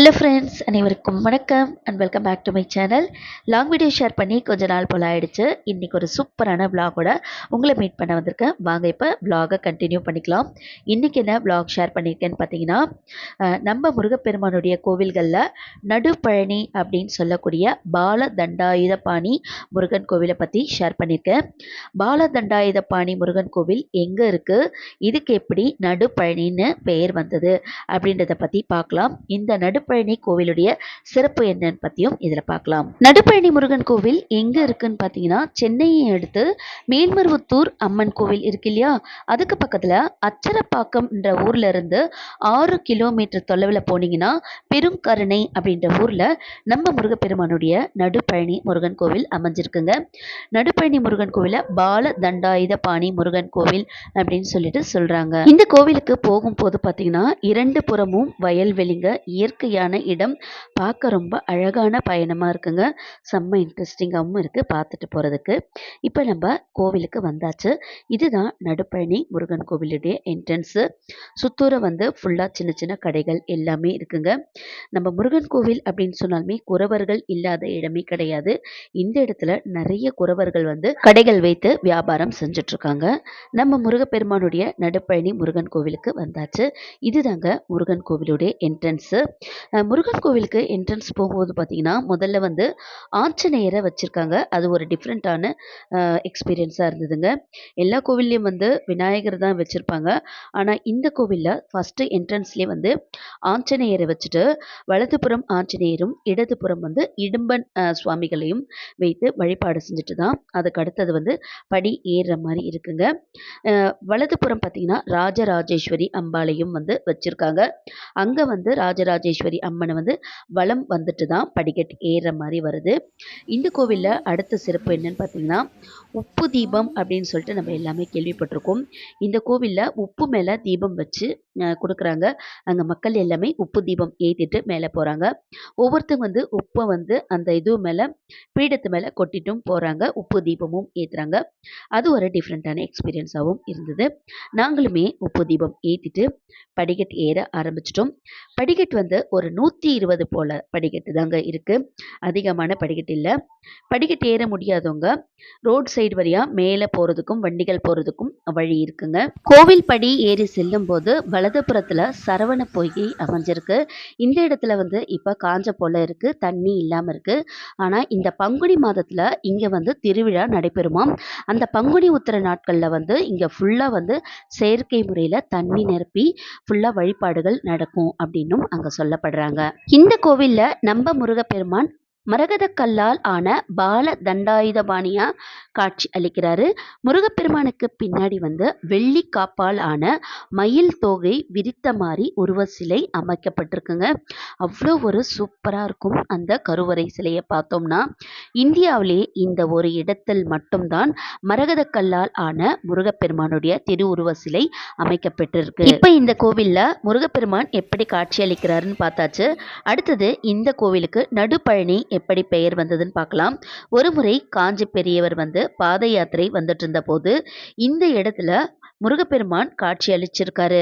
Hello friends, அனைவருக்கும் வணக்கம் and welcome back to my channel. Long video share பண்ணி கொஞ்ச நாள் போல் ஆயிடுச்சு. இன்றைக்கி ஒரு சூப்பரான விளாகோட உங்களை மீட் பண்ண வந்திருக்கேன். வாங்க இப்போ விளாகை கண்டினியூ பண்ணிக்கலாம். இன்றைக்கி என்ன விளாக் ஷேர் பண்ணியிருக்கேன்னு பார்த்தீங்கன்னா, நம்ம முருகப்பெருமானுடைய கோவில்களில் நடுப்பழனி அப்படின்னு சொல்லக்கூடிய பால தண்டாயுதபாணி முருகன் கோவிலை பற்றி ஷேர் பண்ணியிருக்கேன். பால தண்டாயுதபாணி முருகன் கோவில் எங்கே இருக்குது, இதுக்கு எப்படி நடுப்பழனின்னு பெயர் வந்தது அப்படின்றத பற்றி பார்க்கலாம். இந்த நடுப்பழனி கோவிலுடைய சிறப்பு என்னன்னு பற்றியும் இதில் பார்க்கலாம். நடுப்பழனி முருகன் கோவில் எங்கே இருக்குன்னு பார்த்தீங்கன்னா, சென்னையை அடுத்து மேல்மருவத்தூர் அம்மன் கோவில் இருக்கு இல்லையா, அதுக்கு பக்கத்தில் அச்சரப்பாக்கம்ன்ற ஊர்ல இருந்து 6 கிலோமீட்டர் தொலைவில் போனீங்கன்னா பெருங்கருணை அப்படின்ற ஊரில் நம்ம முருகப்பெருமானுடைய நடுப்பழனி முருகன் கோவில் அமைஞ்சிருக்குங்க. நடுப்பழனி முருகன் கோவிலை பால தண்டாயுதபாணி முருகன் கோவில் அப்படின்னு சொல்லிட்டு சொல்கிறாங்க. இந்த கோவிலுக்கு போகும்போது பார்த்தீங்கன்னா 2 புறமும் வயல்வெளிங்க, இயற்கையான இடம், பார்க்க ரொம்ப அழகான பயணமாக இருக்குங்க. செம்ம இன்ட்ரெஸ்டிங்காகவும் இருக்குது பார்த்துட்டு போகிறதுக்கு. இப்போ நம்ம கோவிலுக்கு வந்தாச்சு. இதுதான் நடுப்பழனி முருகன் கோவிலுடைய என்ட்ரன்ஸு. சுத்தூர வந்து ஃபுல்லாக சின்ன சின்ன கடைகள் எல்லாமே இருக்குங்க. நம்ம முருகன் கோவில் அப்படின்னு சொன்னாலுமே குறவர்கள் இல்லாத இடமே கிடையாது. இந்த இடத்துல நிறைய குறவர்கள் வந்து கடைகள் வைத்து வியாபாரம் செஞ்சுட்ருக்காங்க. நம்ம முருகப்பெருமானுடைய நடுப்பழனி முருகன் கோவிலுக்கு வந்தாச்சு. இதுதாங்க முருகன் கோவிலுடைய என்ட்ரன்ஸு. முருகன் கோவிலுக்கு என்ட்ரன்ஸ் போகும்போது பார்த்தீங்கன்னா, முதல்ல வந்து ஆஞ்சநேயரை வச்சுருக்காங்க. அது ஒரு டிஃப்ரெண்ட்டான எக்ஸ்பீரியன்ஸாக இருந்ததுங்க. எல்லா கோவில்லையும் வந்து விநாயகர் தான் வச்சுருப்பாங்க. ஆனால் இந்த கோவிலில் ஃபஸ்ட்டு என்ட்ரன்ஸ்லேயே வந்து ஆஞ்சநேயரை வச்சுட்டு வலதுபுறம் ஆஞ்சநேயரும் இடதுபுறம் வந்து இடும்பன் சுவாமிகளையும் வைத்து வழிபாடு செஞ்சுட்டு தான் அதுக்கு அடுத்தது வந்து படி ஏறுற மாதிரி இருக்குங்க. வலதுபுறம் பார்த்தீங்கன்னா ராஜராஜேஸ்வரி அம்பாளையும் வந்து வச்சுருக்காங்க. அங்கே வந்து ராஜராஜேஸ்வரி அம்மனை வந்து வலம் வந்துட்டு தான் படிக்கட்டு ஏறுற மாதிரி வருது. இந்த கோவிலில் அடுத்த சிறப்பு என்னன்னு பார்த்தீங்கன்னா, உப்பு தீபம் அப்படின்னு சொல்லிட்டு நம்ம எல்லாமே கேள்விப்பட்டிருக்கோம். இந்த கோவிலில் உப்பு மேலே தீபம் வச்சு கொடுக்குறாங்க. அங்கே மக்கள் எல்லாமே உப்பு தீபம் ஏற்றிட்டு மேலே போகிறாங்க. ஒவ்வொருத்தங்க வந்து உப்பை வந்து அந்த இது மேலே பீடத்து மேலே கொட்டிட்டும் போகிறாங்க. உப்பு தீபமும் ஏற்றுறாங்க. அது ஒரு டிஃப்ரெண்ட்டான எக்ஸ்பீரியன்ஸாகவும் இருந்தது. நாங்களுமே உப்பு தீபம் ஏற்றிட்டு படிக்கட்டு ஏற ஆரம்பிச்சிட்டோம். படிக்கட்டு வந்து ஒரு 120 போல படிக்கட்டு தாங்க இருக்குது. அதிகமான படிக்கட்டு இல்லை. படிக்கட்டு ஏற முடியாதவங்க ரோட் சைடு வழியாக மேலே போகிறதுக்கும் வண்டிகள் போகிறதுக்கும் வழி இருக்குங்க. கோவில் படி ஏறி செல்லும் போது வலதுபுறத்தில் சரவண பொய்கை அமைஞ்சிருக்கு. இந்த இடத்துல வந்து இப்போ காஞ்ச போல இருக்குது, தண்ணி இல்லாமல் இருக்குது. ஆனால் இந்த பங்குனி மாதத்தில் இங்கே வந்து திருவிழா நடைபெறுமாம். அந்த பங்குனி உத்திர நாட்களில் வந்து இங்கே ஃபுல்லாக வந்து செயற்கை முறையில் தண்ணி நிரப்பி ஃபுல்லாக வழிபாடுகள் நடக்கும் அப்படின்னும் அங்கே சொல்லப்படுறாங்க. இந்த கோவிலில் நம்ம முருகப்பெருமான் மரகத கல்லால் ஆன பால தண்டாயுதபாணியா காட்சி அளிக்கிறாரு. முருகப்பெருமானுக்கு பின்னாடி வந்து வெள்ளி காப்பால் ஆன மயில் தோகை விரித்த மாதிரி உருவ சிலை அமைக்கப்பட்டிருக்குங்க. அவ்வளோ ஒரு சூப்பராக இருக்கும். அந்த கருவறை சிலையை பார்த்தோம்னா இந்தியாவிலே இந்த ஒரு இடத்தில் மட்டும்தான் மரகத கல்லால் ஆன முருகப்பெருமானுடைய திருவுருவ சிலை அமைக்கப்பட்டிருக்கு. இப்போ இந்த கோவிலில் முருகப்பெருமான் எப்படி காட்சி அளிக்கிறாருன்னு பார்த்தாச்சு. அடுத்தது இந்த கோவிலுக்கு நடுப்பழனி எப்படி பெயர் வந்ததுன்னு பார்க்கலாம். ஒரு முறை காஞ்சி பெரியவர் வந்து பாத யாத்திரை வந்துட்டு இருந்த போது இந்த இடத்துல முருகப்பெருமான் காட்சி அளிச்சிருக்காரு.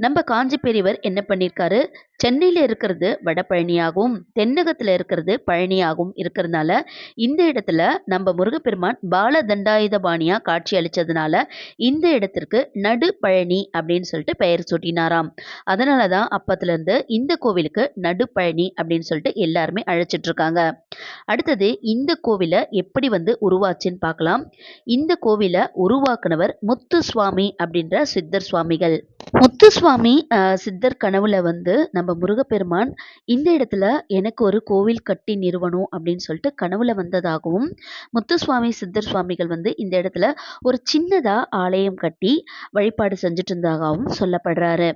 நம்ம காஞ்சி பெரியவர் என்ன பண்ணியிருக்காரு, சென்னையில் இருக்கிறது வடபழனியாகவும் தென்னகத்தில் இருக்கிறது பழனியாகவும் இருக்கிறதுனால இந்த இடத்துல நம்ம முருகப்பெருமான் பால தண்டாயுதபாணியா காட்சி அளித்ததுனால இந்த இடத்திற்கு நடுப்பழனி அப்படின்னு சொல்லிட்டு பெயர் சூட்டினாராம். அதனால தான் அப்பத்துலேருந்து இந்த கோவிலுக்கு நடுப்பழனி அப்படின்னு சொல்லிட்டு எல்லாருமே அழைச்சிட்டு இருக்காங்க. அடுத்தது இந்த கோவிலை எப்படி வந்து உருவாச்சுன்னு பார்க்கலாம். இந்த கோவிலை உருவாக்குனவர் முத்துசுவாமி அப்படின்ற சித்தர் சுவாமிகள். முத்துசுவாமி சித்தர் கனவுல வந்து நம்ம முருகப்பெருமான் இந்த இடத்துல எனக்கு ஒரு கோவில் கட்டி நிறுவனம் அப்படின்னு சொல்லிட்டு கனவுல வந்ததாகவும், முத்துசுவாமி சித்தர் சுவாமிகள் வந்து இந்த இடத்துல ஒரு சின்னதா ஆலயம் கட்டி வழிபாடு செஞ்சுட்டு இருந்ததாகவும் சொல்லப்படுறாரு.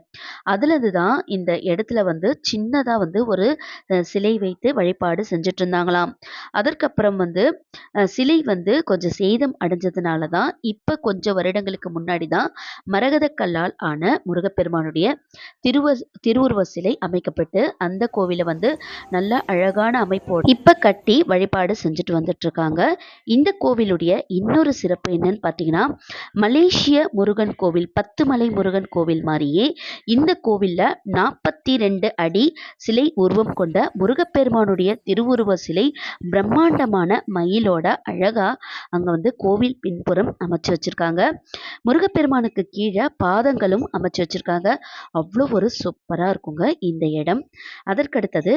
அதுலேருந்து தான் இந்த இடத்துல வந்து சின்னதா வந்து ஒரு சிலை வைத்து வழிபாடு செஞ்சுட்டு இருந்தாங்களாம். அதற்கப்புறம் வந்து சிலை வந்து கொஞ்சம் சேதம் அடைஞ்சதுனால தான் இப்போ கொஞ்சம் வருடங்களுக்கு முன்னாடி தான் மரகத கல்லால் ஆன முருகப்பெருமானுடைய திருவுருவ சிலை அமைக்கப்பட்டு அந்த கோவிலை வந்து நல்ல அழகான அமைப்போடு இப்போ கட்டி வழிபாடு செஞ்சுட்டு வந்துட்டு இருக்காங்க. இந்த கோவிலுடைய இன்னொரு சிறப்பு என்னன்னு பார்த்தீங்கன்னா, மலேசிய முருகன் கோவில் 10 மலை முருகன் கோவில் மாதிரியே இந்த கோவிலில் 42 அடி சிலை உருவம் கொண்ட முருகப்பெருமானுடைய திருவுருவ சிலை பிரம்மாண்டமான மயிலோட அழகா அங்கே வந்து கோவில் பின்புறம் அமைச்சு வச்சிருக்காங்க. முருகப்பெருமானுக்கு கீழே பாதங்களும் அமைச்சு வச்சிருக்காங்க. அவ்வளோ ஒரு சூப்பராக இருக்குங்க இந்த இடம். அதற்கடுத்தது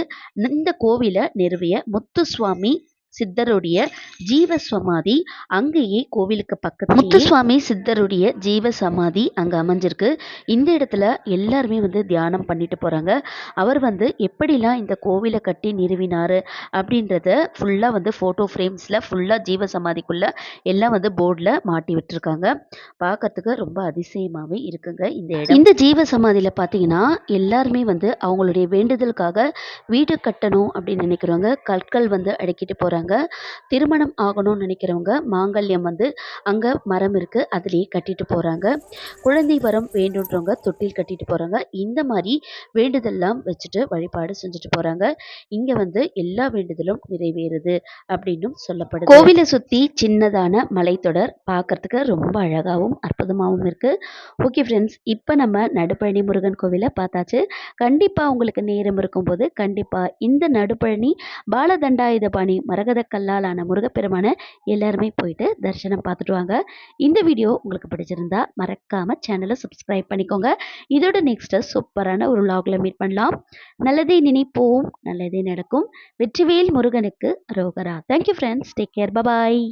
இந்த கோவிலை நிறுவிய முத்துசுவாமி சித்தருடைய ஜீவ சமாதி அங்கேயே கோவிலுக்கு பக்கத்துல முத்துசுவாமி சித்தருடைய ஜீவ சமாதி அங்கே அமைஞ்சிருக்கு. இந்த இடத்துல எல்லாருமே வந்து தியானம் பண்ணிட்டு போகிறாங்க. அவர் வந்து எப்படிலாம் இந்த கோவிலை கட்டி நிறுவினார் அப்படின்றத ஃபுல்லாக வந்து ஃபோட்டோ ஃப்ரேம்ஸில் ஃபுல்லாக ஜீவ சமாதிக்குள்ளே எல்லாம் வந்து போர்டில் மாட்டி விட்டுருக்காங்க. பார்க்கறதுக்கு ரொம்ப அதிசயமாகவே இருக்குங்க இந்த இடம். இந்த ஜீவ சமாதியில் பார்த்தீங்கன்னா எல்லாருமே வந்து அவங்களுடைய வேண்டுதலுக்காக வீடு கட்டணும் அப்படின்னு நினைக்கிறவங்க கற்கள் வந்து அடுக்கிட்டு போகிறாங்க. திருமணம் ஆகணும்னு நினைக்கிறவங்க மாங்கல்யம் வந்து அங்கே மரம் இருக்குது அதுலேயே கட்டிட்டு போகிறாங்க. குழந்தை வரம் வேண்டுன்றவங்க தொட்டில் கட்டிட்டு போகிறாங்க. இந்த மாதிரி வேண்டுதல்லாம் வச்சுட்டு வழிபாடு செஞ்சுட்டு போகிறாங்க. இங்கே வந்து எல்லா வேண்டுதலும் நிறைவேறுது அப்படின்னும் சொல்லப்படுது. கோவிலை சுற்றி சின்னதான மலைத்தொடர் பார்க்கறதுக்கு ரொம்ப அழகாகவும் அற்புதமாகவும் இருக்குது. ஓகே ஃப்ரெண்ட்ஸ், இப்போ நம்ம நடுப்பழனி முருகன் கோவிலை பார்த்தாச்சு. கண்டிப்பாக உங்களுக்கு நேரம் இருக்கும்போது கண்டிப்பாக இந்த நடுப்பழனி பாலதண்டாயுதபாணி மரகத கல்லாலான முருகப்பெருமான எல்லாருமே போயிட்டு தரிசனம் பார்த்துட்டு வாங்க. இந்த வீடியோ உங்களுக்கு பிடிச்சிருந்தா மறக்காம சேனலை சப்ஸ்கிரைப் பண்ணிக்கோங்க. இதோட நெக்ஸ்ட் சூப்பரான ஒரு vlogல மீட் பண்ணலாம். நல்லதே நினைப்போம், நல்லதே நடக்கும். வெற்றிவேல் முருகனுக்கு அரோகரா. Thank you friends, take care, bye bye.